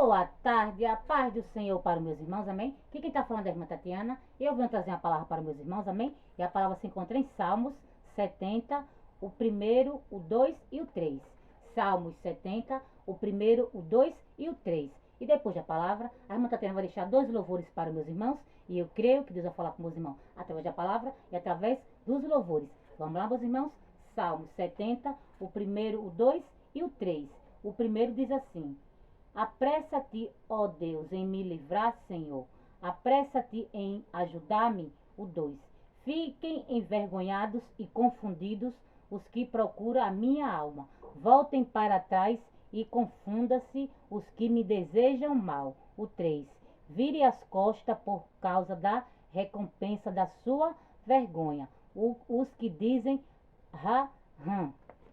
Boa tarde, a paz do Senhor para os meus irmãos, amém? Aqui quem está falando é a irmã Tatiana. Eu venho trazer uma palavra para os meus irmãos, amém? E a palavra se encontra em Salmos 70, o primeiro, o 2 e o 3. Salmos 70, o primeiro, o 2 e o 3. E depois da palavra, a irmã Tatiana vai deixar 2 louvores para os meus irmãos. E eu creio que Deus vai falar com meus irmãos através da palavra e através dos louvores. Vamos lá, meus irmãos? Salmos 70, o primeiro, o 2 e o 3. O primeiro diz assim: apressa-te, ó Deus, em me livrar, Senhor. Apressa-te em ajudar-me. O 2. Fiquem envergonhados e confundidos os que procuram a minha alma. Voltem para trás e confunda-se os que me desejam mal. O 3. Vire as costas por causa da recompensa da sua vergonha. Os que dizem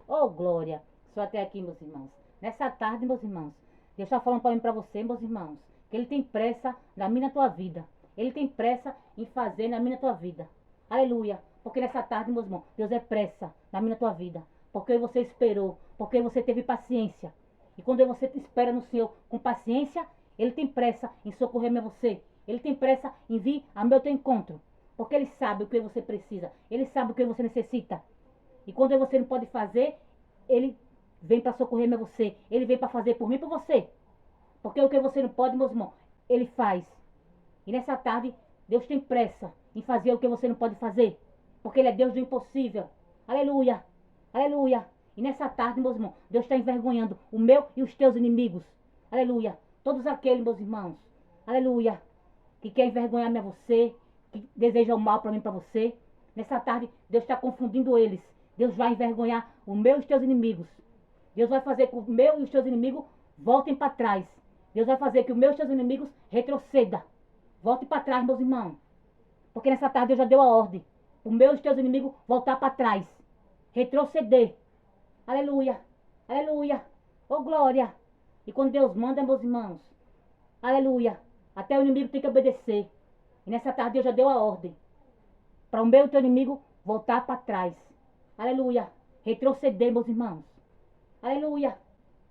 oh glória. Só até aqui, meus irmãos. Nessa tarde, meus irmãos, Deus está falando para mim, para você, meus irmãos, que Ele tem pressa na minha, na tua vida. Ele tem pressa em fazer na minha, na tua vida. Aleluia. Porque nessa tarde, meus irmãos, Deus é pressa na minha, na tua vida. Porque você esperou, porque você teve paciência. E quando você espera no Senhor com paciência, Ele tem pressa em socorrer-me a você. Ele tem pressa em vir ao meu teu encontro. Porque Ele sabe o que você precisa. Ele sabe o que você necessita. E quando você não pode fazer, Ele vem para socorrer-me a você. Ele vem para fazer por mim e por você. Porque o que você não pode, meus irmãos, Ele faz. E nessa tarde, Deus tem pressa em fazer o que você não pode fazer. Porque Ele é Deus do impossível. Aleluia. Aleluia. E nessa tarde, meus irmãos, Deus está envergonhando o meu e os teus inimigos. Aleluia. Todos aqueles, meus irmãos. Aleluia. Que quer envergonhar-me a você. Que deseja o mal para mim e para você. Nessa tarde, Deus está confundindo eles. Deus vai envergonhar o meu e os teus inimigos. Deus vai fazer que o meu e os teus inimigos voltem para trás. Deus vai fazer que o meu e os teus inimigos retroceda. Volte para trás, meus irmãos. Porque nessa tarde Deus já deu a ordem. O meu e os teus inimigos voltar para trás. Retroceder. Aleluia. Aleluia. Oh glória. E quando Deus manda, meus irmãos. Aleluia. Até o inimigo tem que obedecer. E nessa tarde Deus já deu a ordem. Para o meu e o teu inimigo voltar para trás. Aleluia. Retroceder, meus irmãos. Aleluia.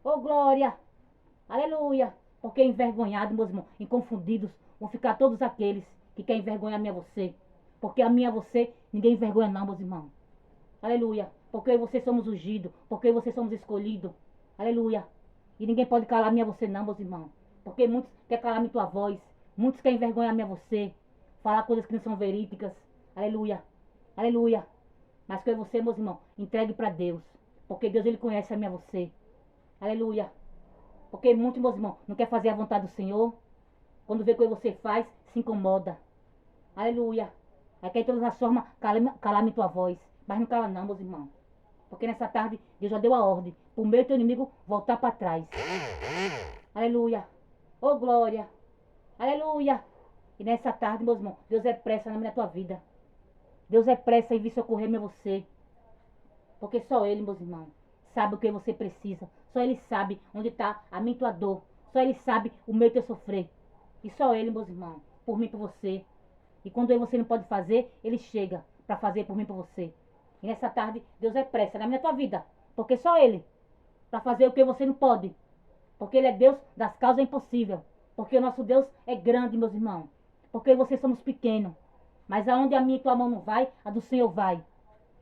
Oh glória. Aleluia. Porque envergonhados, meus irmãos, e confundidos vão ficar todos aqueles que querem envergonhar a mim e a você. Porque a mim e a você, ninguém envergonha não, meus irmãos. Aleluia. Porque vocês somos ungidos. Porque vocês somos escolhidos. Aleluia. E ninguém pode calar a mim e a você não, meus irmãos. Porque muitos querem calar a minha tua voz. Muitos querem envergonhar a mim e a você. Falar coisas que não são verídicas. Aleluia. Aleluia. Mas que você, meus irmãos, entregue para Deus. Porque Deus, Ele conhece a mim e a você. Aleluia. Porque muitos, meus irmãos, não quer fazer a vontade do Senhor. Quando vê o que você faz, se incomoda. Aleluia. Aí quer de todas as formas calar a tua voz. Mas não cala não, meus irmãos. Porque nessa tarde, Deus já deu a ordem. Para o meu e teu inimigo voltar para trás. Aleluia. Oh glória. Aleluia. E nessa tarde, meus irmãos, Deus é pressa na minha tua vida. Deus é pressa em vir socorrer-me a você. Porque só Ele, meus irmãos, sabe o que você precisa. Só Ele sabe onde está a minha tua dor. Só Ele sabe o meu teu sofrer. E só Ele, meus irmãos, por mim e por você. E quando você não pode fazer, Ele chega para fazer por mim e por você. E nessa tarde, Deus é pressa na minha tua vida. Porque só Ele, para fazer o que você não pode. Porque Ele é Deus das causas impossíveis. Porque o nosso Deus é grande, meus irmãos. Porque vocês somos pequenos. Mas aonde a minha e tua mão não vai, a do Senhor vai.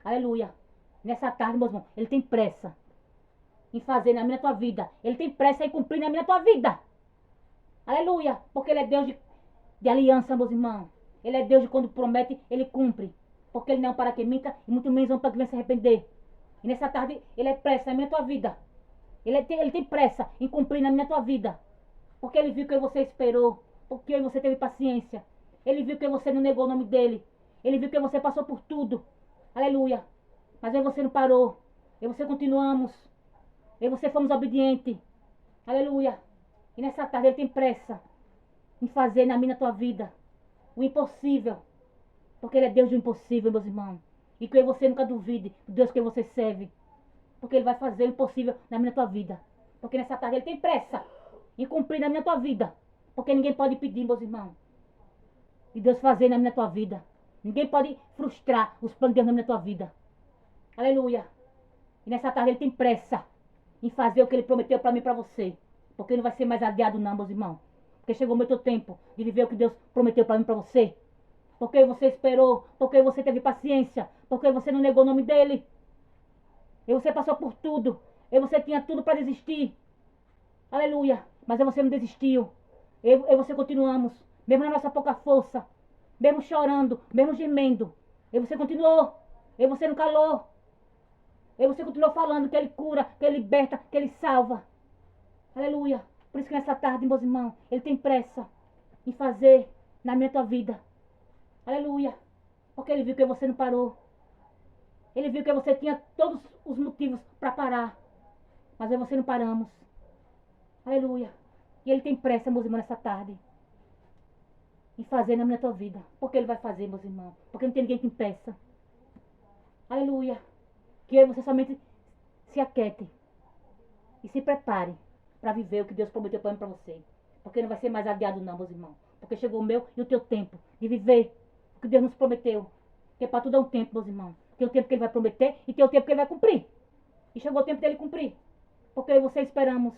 Aleluia. Nessa tarde, meus irmãos, Ele tem pressa em fazer na minha tua vida. Ele tem pressa em cumprir na minha tua vida. Aleluia. Porque Ele é Deus de aliança, meus irmãos. Ele é Deus de quando promete, Ele cumpre. Porque Ele não é um para que minta e muito menos um para que venha se arrepender. E nessa tarde, Ele é pressa na minha tua vida. Ele tem pressa em cumprir na minha tua vida. Porque Ele viu que você esperou. Porque você teve paciência. Ele viu que você não negou o nome dEle. Ele viu que você passou por tudo. Aleluia. Mas aí você não parou. E você continuamos. E você fomos obedientes. Aleluia. E nessa tarde Ele tem pressa em fazer na minha tua vida o impossível. Porque Ele é Deus do impossível, meus irmãos. E que você nunca duvide do Deus que você serve. Porque Ele vai fazer o impossível na minha tua vida. Porque nessa tarde Ele tem pressa em cumprir na minha tua vida. Porque ninguém pode pedir, meus irmãos, e Deus fazer na minha tua vida. Ninguém pode frustrar os planos de Deus na minha tua vida. Aleluia. E nessa tarde Ele tem pressa em fazer o que Ele prometeu para mim e para você. Porque não vai ser mais adiado não, meus irmãos. Porque chegou o meu tempo de viver o que Deus prometeu para mim e para você. Porque você esperou, porque você teve paciência, porque você não negou o nome dele. E você passou por tudo. E você tinha tudo para desistir. Aleluia. Mas você não desistiu. E você continuamos. Mesmo na nossa pouca força. Mesmo chorando, mesmo gemendo. E você continuou. E você não calou. E você continuou falando que ele cura, que ele liberta, que ele salva. Aleluia. Por isso que nessa tarde, meus irmãos, ele tem pressa em fazer na minha tua vida. Aleluia. Porque ele viu que você não parou. Ele viu que você tinha todos os motivos para parar. Mas você não paramos. Aleluia. E ele tem pressa, meus irmãos, nessa tarde. Em fazer na minha tua vida. Porque ele vai fazer, meus irmãos. Porque não tem ninguém que impeça. Aleluia. Que você somente se aquiete. E se prepare para viver o que Deus prometeu para mim e para você. Porque não vai ser mais adiado não, meus irmãos. Porque chegou o meu e o teu tempo de viver o que Deus nos prometeu. Porque para tudo é um tempo, meus irmãos. Tem o tempo que ele vai prometer e tem o tempo que ele vai cumprir. E chegou o tempo dele cumprir. Porque eu e você esperamos.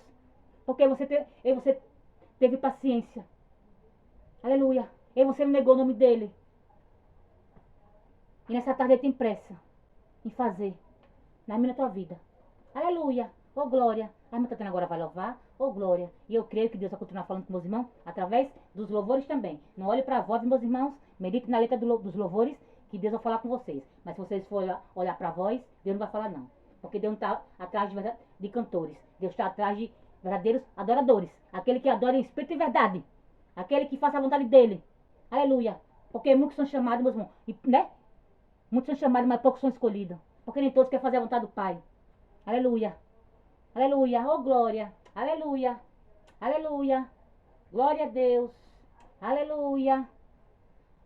Porque você teve paciência. Aleluia. E você não negou o nome dele. E nessa tarde ele tem pressa em fazer na minha tua vida. Aleluia. Ô glória. A minha Tatiana agora vai louvar. Ô glória. E eu creio que Deus vai continuar falando com meus irmãos através dos louvores também. Não olhe para a voz, meus irmãos. Medite na letra dos louvores que Deus vai falar com vocês. Mas se vocês forem olhar para a voz, Deus não vai falar não. Porque Deus não está atrás de cantores. Deus está atrás de verdadeiros adoradores. Aquele que adora em espírito e verdade. Aquele que faça a vontade dele. Aleluia. Porque muitos são chamados, meus irmãos. Né? Muitos são chamados, mas poucos são escolhidos. Porque nem todos querem fazer a vontade do Pai. Aleluia. Aleluia. Oh glória. Aleluia. Aleluia. Glória a Deus. Aleluia.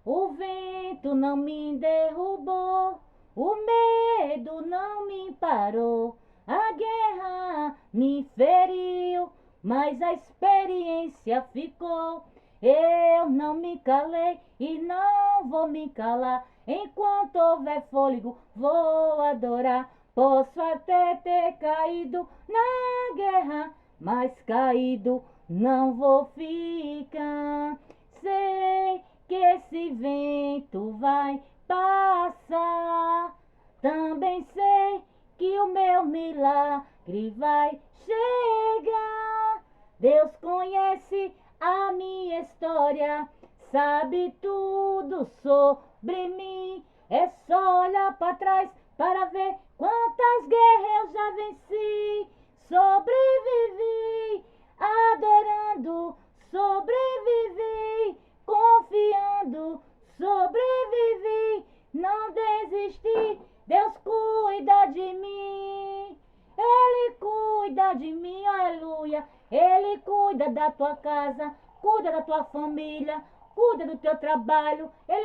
O vento não me derrubou. O medo não me parou. A guerra me feriu, mas a experiência ficou. Eu não me calei e não vou me calar. Enquanto houver fôlego, vou adorar. Posso até ter caído na guerra, mas caído não vou ficar. Sei que esse vento vai passar. Também sei que o meu milagre vai chegar. Deus conhece a minha história, sabe tudo sobre mim. É só olhar para trás para ver quantas guerras eu já venci. Sobrevivi, adorando, sobrevivi, confiando, sobrevivi, não desisti. Deus cuida de mim, Ele cuida de mim, aleluia. Ele cuida da tua casa, cuida da tua família, cuida do teu trabalho. Ele